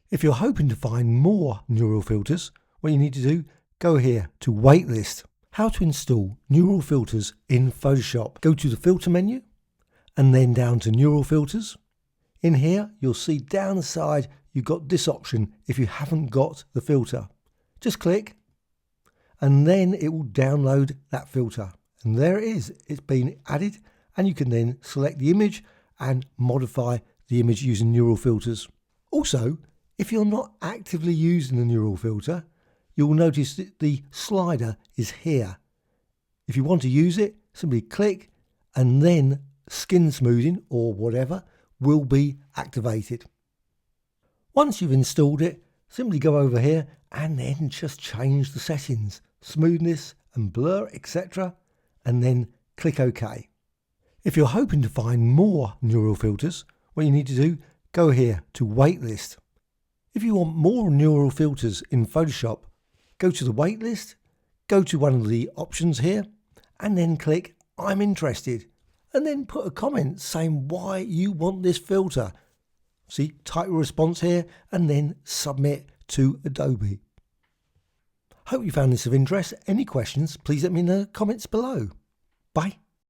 If you're hoping to find more neural filters, what you need to do, go here to waitlist. How to install neural filters in Photoshop. Go to the filter menu and then down to neural filters. In here, you'll see down the side, you've got this option if you haven't got the filter. Just click and then it will download that filter. And there it is, it's been added, and you can then select the image and modify the image using neural filters. Also, if you're not actively using the neural filter, you'll notice that the slider is here. If you want to use it, simply click and then skin smoothing or whatever will be activated. Once you've installed it, simply go over here and then just change the settings, smoothness and blur, etc. and then click OK. If you're hoping to find more neural filters, what you need to do, go here to waitlist. If you want more neural filters in Photoshop, go to the waitlist, go to one of the options here, and then click I'm interested, and then put a comment saying why you want this filter. See, type your response here and then submit to Adobe. Hope you found this of interest. Any questions, please let me know in the comments below. Bye.